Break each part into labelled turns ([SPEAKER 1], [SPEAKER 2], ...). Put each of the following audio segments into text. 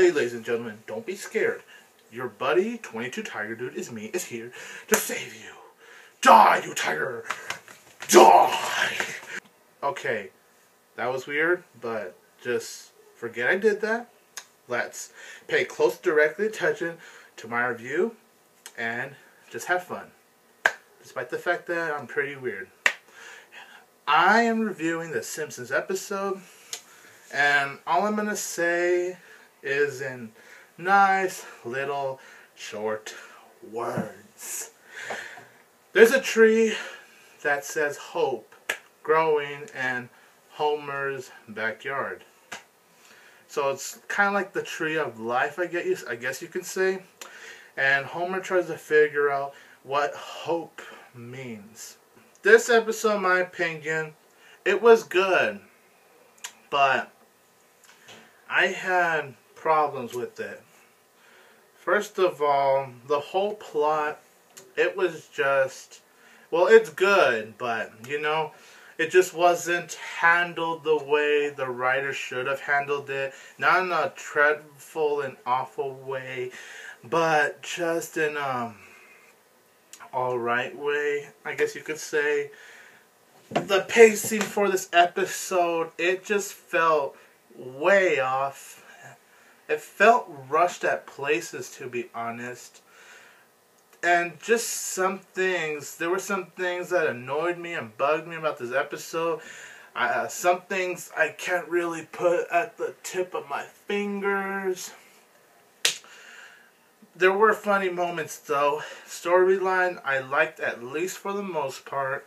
[SPEAKER 1] ladies and gentlemen, don't be scared. Your buddy, 22 Tiger Dude, is here to save you. Die, you tiger! Die! Okay, that was weird, but just forget I did that. Let's pay close directly attention to my review and just have fun. Despite the fact that I'm pretty weird. I am reviewing the Simpsons episode, and all I'm going to say is in nice little short words. There's a tree that says hope growing in Homer's backyard. So it's kind of like the tree of life, I guess you can say. And Homer tries to figure out what hope means. This episode, in my opinion, it was good, but I had problems with it. First of all, the whole plot, it was just, well, it's good, but, you know, it just wasn't handled the way the writer should have handled it. Not in a dreadful and awful way, but just in a alright way, I guess you could say. The pacing for this episode, it just felt way off. It felt rushed at places, to be honest. And just some things, there were some things that annoyed me and bugged me about this episode. Some things I can't really put at the tip of my fingers. There were funny moments though. Storyline I liked, at least for the most part.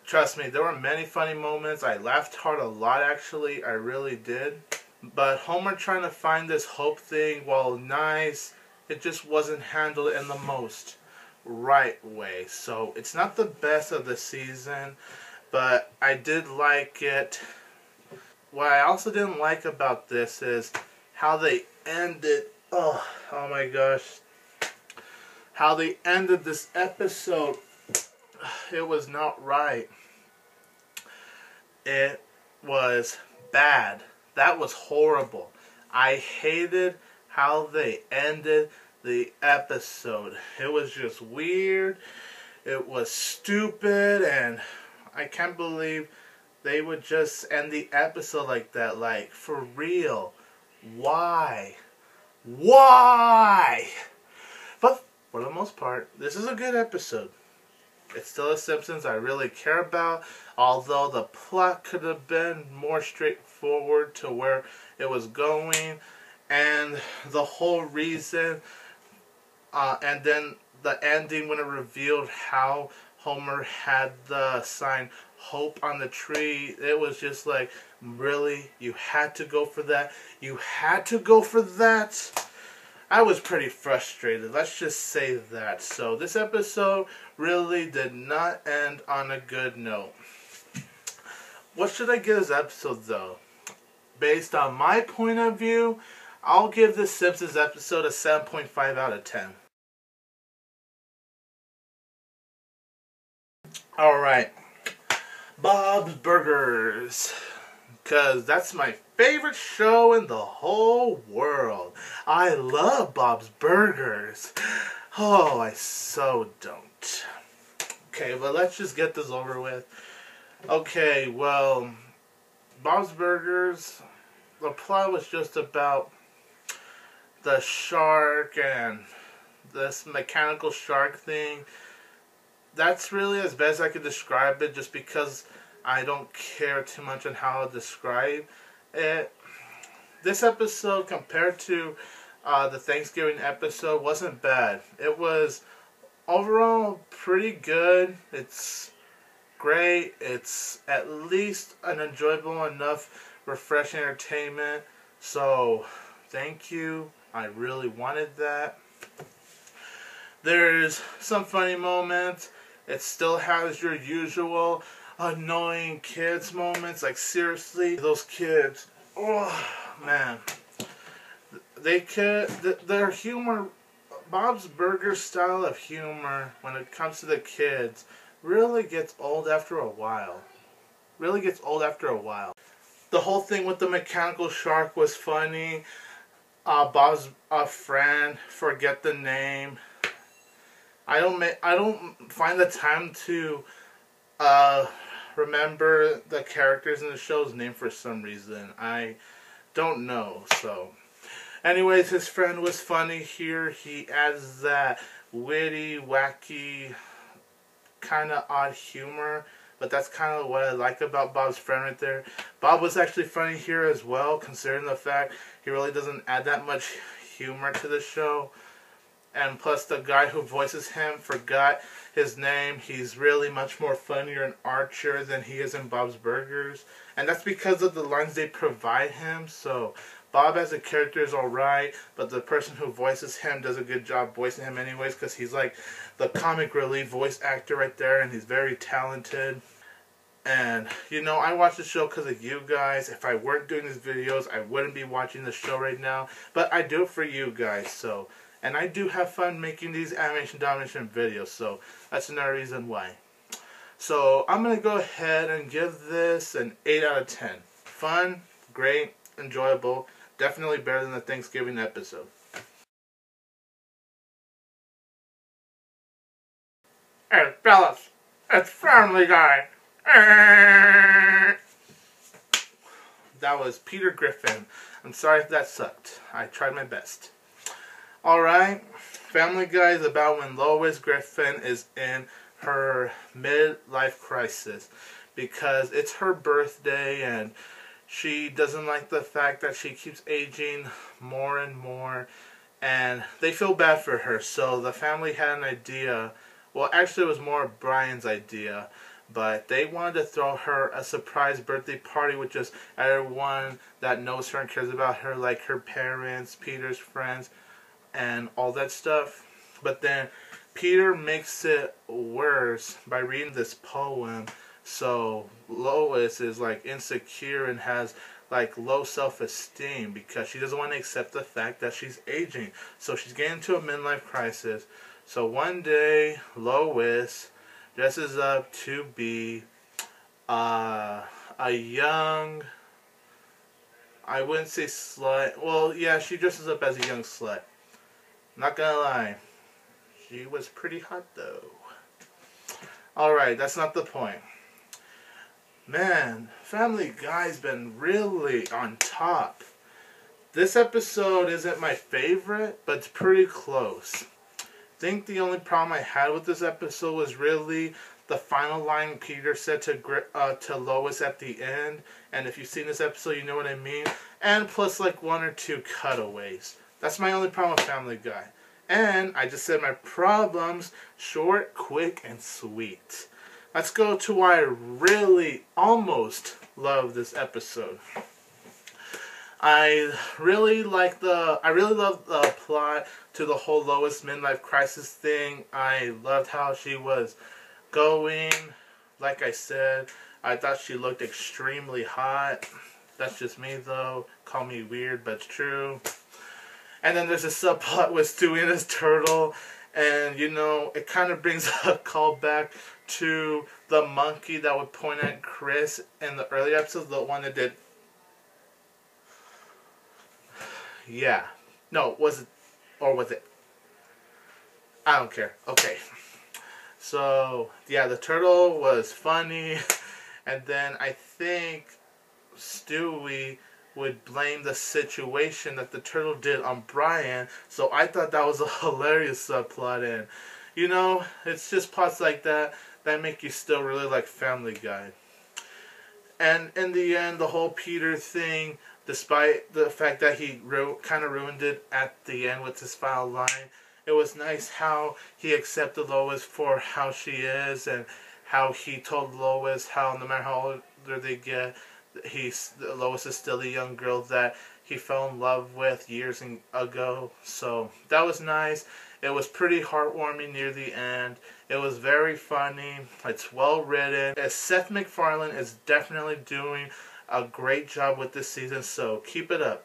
[SPEAKER 1] Trust me, there were many funny moments. I laughed hard a lot, actually. I really did. But Homer trying to find this hope thing, while nice, it just wasn't handled in the most right way. So it's not the best of the season, but I did like it. What I also didn't like about this is how they ended. Oh my gosh. How they ended this episode. It was not right. It was bad. That was horrible. I hated how they ended the episode. It was just weird. It was stupid, and I can't believe they would just end the episode like that. Like, for real. Why? Why? But for the most part, this is a good episode. It's still a Simpsons I really care about, although the plot could have been more straightforward to where it was going, and the whole reason, and then the ending when it revealed how Homer had the sign hope on the tree. It was just like, really? You had to go for that? You had to go for that? I was pretty frustrated, let's just say that. So this episode really did not end on a good note. What should I give this episode though? Based on my point of view, I'll give this Simpsons episode a 7.5 out of 10. Alright, Bob's Burgers. Because that's my favorite show in the whole world. I love Bob's Burgers. Oh, I so don't. Okay, but let's just get this over with. Okay, well, Bob's Burgers, the plot was just about the shark and this mechanical shark thing. That's really as best I could describe it, just because I don't care too much on how to describe it. This episode, compared to the Thanksgiving episode, wasn't bad. It was overall pretty good. It's great. It's at least an enjoyable enough, refreshing entertainment. So, thank you. I really wanted that. There's some funny moments. It still has your usual annoying kids moments. Like, seriously, those kids, oh man, their humor, Bob's Burger style of humor when it comes to the kids really gets old after a while. The whole thing with the mechanical shark was funny. Bob's friend, forget the name. I don't find the time to remember the characters in the show's name for some reason. I don't know. So, anyways, his friend was funny here. He adds that witty, wacky, kind of odd humor. But that's kind of what I like about Bob's friend right there. Bob was actually funny here as well, considering the fact he really doesn't add that much humor to the show. And plus the guy who voices him forgot his name. He's really much more funnier in Archer than he is in Bob's Burgers. And that's because of the lines they provide him. So Bob as a character is alright, but the person who voices him does a good job voicing him anyways, because he's like the comic relief voice actor right there, and he's very talented. And, you know, I watch the show because of you guys. If I weren't doing these videos, I wouldn't be watching the show right now. But I do it for you guys, so. And I do have fun making these Animation Domination videos, so that's another reason why. So, I'm going to go ahead and give this an 8 out of 10. Fun, great, enjoyable, definitely better than the Thanksgiving episode. Hey, fellas, it's Family Guy. That was Peter Griffin. I'm sorry if that sucked. I tried my best. Alright, Family Guy is about when Lois Griffin is in her midlife crisis because it's her birthday and she doesn't like the fact that she keeps aging more and more, and they feel bad for her. So the family had an idea. Well, actually it was more Brian's idea, but they wanted to throw her a surprise birthday party with just everyone that knows her and cares about her, like her parents, Peter's friends, and all that stuff. But then Peter makes it worse by reading this poem. So Lois is like insecure and has like low self-esteem because she doesn't want to accept the fact that she's aging. So she's getting into a midlife crisis. So one day Lois dresses up to be a young, I wouldn't say slut. Well, yeah, she dresses up as a young slut. Not gonna lie, she was pretty hot though. Alright, that's not the point. Man, Family Guy's been really on top. This episode isn't my favorite, but it's pretty close. I think the only problem I had with this episode was really the final line Peter said to Lois at the end. And if you've seen this episode, you know what I mean. And plus like one or two cutaways. That's my only problem with Family Guy. And I just said my problems, short, quick, and sweet. Let's go to why I really almost love this episode. I really love the plot to the whole Lois midlife crisis thing. I loved how she was going. Like I said, I thought she looked extremely hot. That's just me though. Call me weird, but it's true. And then there's a subplot with Stewie and his turtle. And, you know, it kind of brings a callback to the monkey that would point at Chris in the early episodes. The one that did... Yeah. No, was it... Or was it... I don't care. Okay. So, yeah, the turtle was funny. And then I think Stewie would blame the situation that the turtle did on Brian. So I thought that was a hilarious subplot. And, you know, it's just plots like that that make you still really like Family Guy. And in the end, the whole Peter thing, despite the fact that he kind of ruined it at the end with his final line, it was nice how he accepted Lois for how she is, and how he told Lois how no matter how older they get, Lois is still the young girl that he fell in love with years ago. So that was nice. It was pretty heartwarming near the end. It was very funny. It's well written. Seth MacFarlane is definitely doing a great job with this season, so keep it up.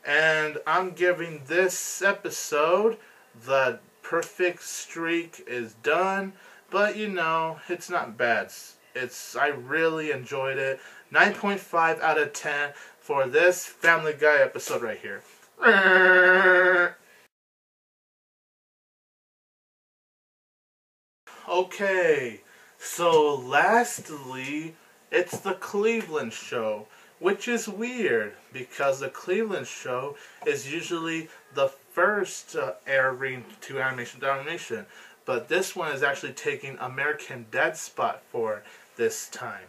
[SPEAKER 1] And I'm giving this episode, the perfect streak is done, but you know, it's not bad. I really enjoyed it. 9.5 out of 10 for this Family Guy episode right here. Okay, so lastly, it's the Cleveland Show, which is weird because the Cleveland Show is usually the first airing to Animation Domination, but this one is actually taking American Dad's spot for this time.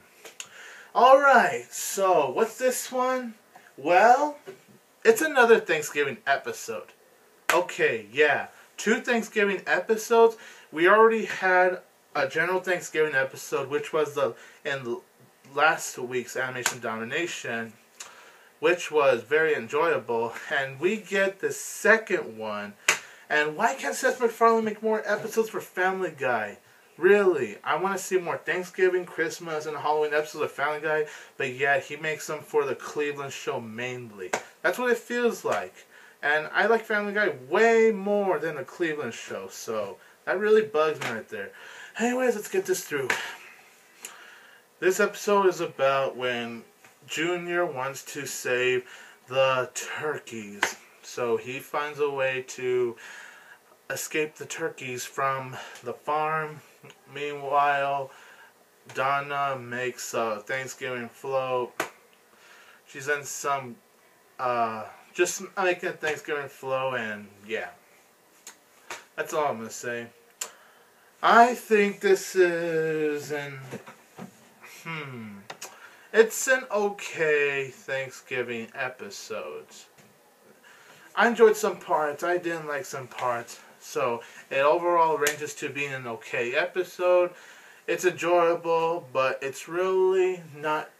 [SPEAKER 1] Alright, so what's this one? Well, it's another Thanksgiving episode. Okay, yeah, 2 Thanksgiving episodes. We already had a general Thanksgiving episode, which was in last week's Animation Domination, which was very enjoyable, and we get the second one. And why can't Seth MacFarlane make more episodes for Family Guy? Really, I want to see more Thanksgiving, Christmas, and Halloween episodes of Family Guy, but yet he makes them for the Cleveland Show mainly. That's what it feels like. And I like Family Guy way more than the Cleveland Show, so that really bugs me right there. Anyways, let's get this through. This episode is about when Junior wants to save the turkeys. So he finds a way to escape the turkeys from the farm. Meanwhile, Donna makes a Thanksgiving float. She's in some, just making a Thanksgiving float, and yeah. That's all I'm going to say. I think this is it's an okay Thanksgiving episode. I enjoyed some parts, I didn't like some parts. So, it overall ranges to being an okay episode. It's enjoyable, but it's really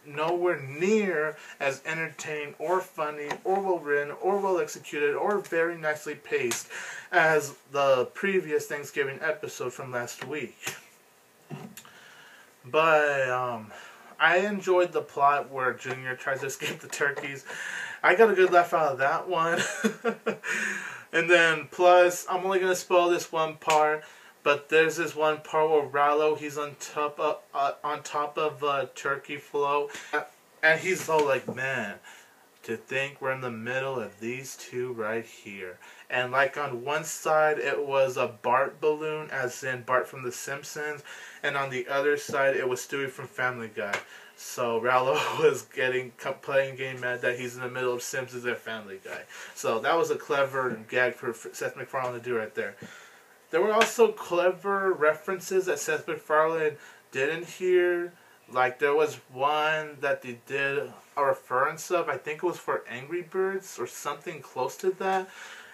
[SPEAKER 1] nowhere near as entertaining or funny or well written or well executed or very nicely paced as the previous Thanksgiving episode from last week. But I enjoyed the plot where Junior tries to escape the turkeys. I got a good laugh out of that one. And then plus, I'm only going to spoil this one part. But there's this one part where Rallo, he's on top of a turkey float, and he's all like, man, to think we're in the middle of these two right here. And like on one side it was a Bart balloon, as in Bart from the Simpsons, and on the other side it was Stewie from Family Guy. So Rallo was getting mad that he's in the middle of Simpsons and Family Guy. So that was a clever gag for Seth MacFarlane to do right there. There were also clever references that Seth MacFarlane didn't hear. Like, there was one that they did a reference of, I think it was for Angry Birds or something close to that.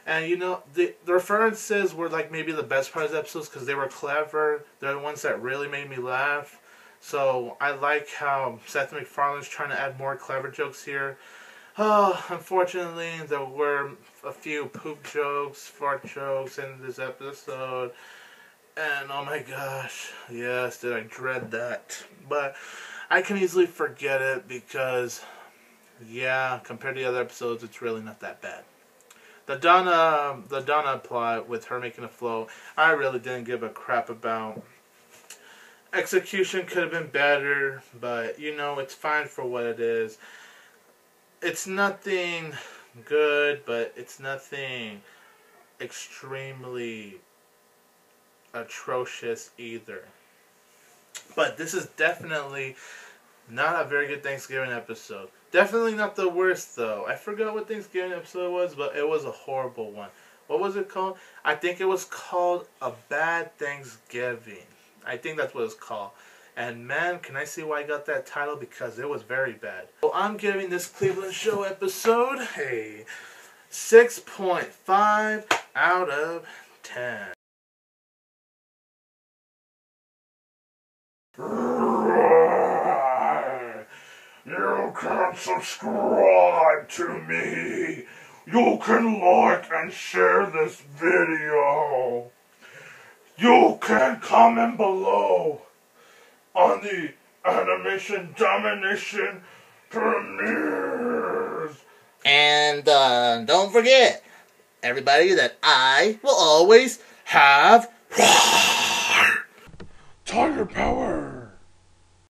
[SPEAKER 1] And, you know, the references were, like, maybe the best part of the episodes because they were clever. They're the ones that really made me laugh. So, I like how Seth MacFarlane's trying to add more clever jokes here. Oh, unfortunately, there were a few poop jokes, fart jokes in this episode. And oh my gosh, yes, did I dread that. But I can easily forget it because, yeah, compared to the other episodes, it's really not that bad. The Donna plot with her making a flow, I really didn't give a crap about. Execution could have been better, but, you know, it's fine for what it is. It's nothing good, but it's nothing extremely atrocious either. But this is definitely not a very good Thanksgiving episode. Definitely not the worst, though. I forgot what Thanksgiving episode was, but it was a horrible one. What was it called? I think it was called A Bad Thanksgiving. I think that's what it's called. And man, can I see why I got that title? Because it was very bad. So I'm giving this Cleveland Show episode a 6.5 out of 10. You can subscribe to me. You can like and share this video. You can comment below on the Animation Domination premieres. And don't forget, everybody, that I will always have Tiger Power.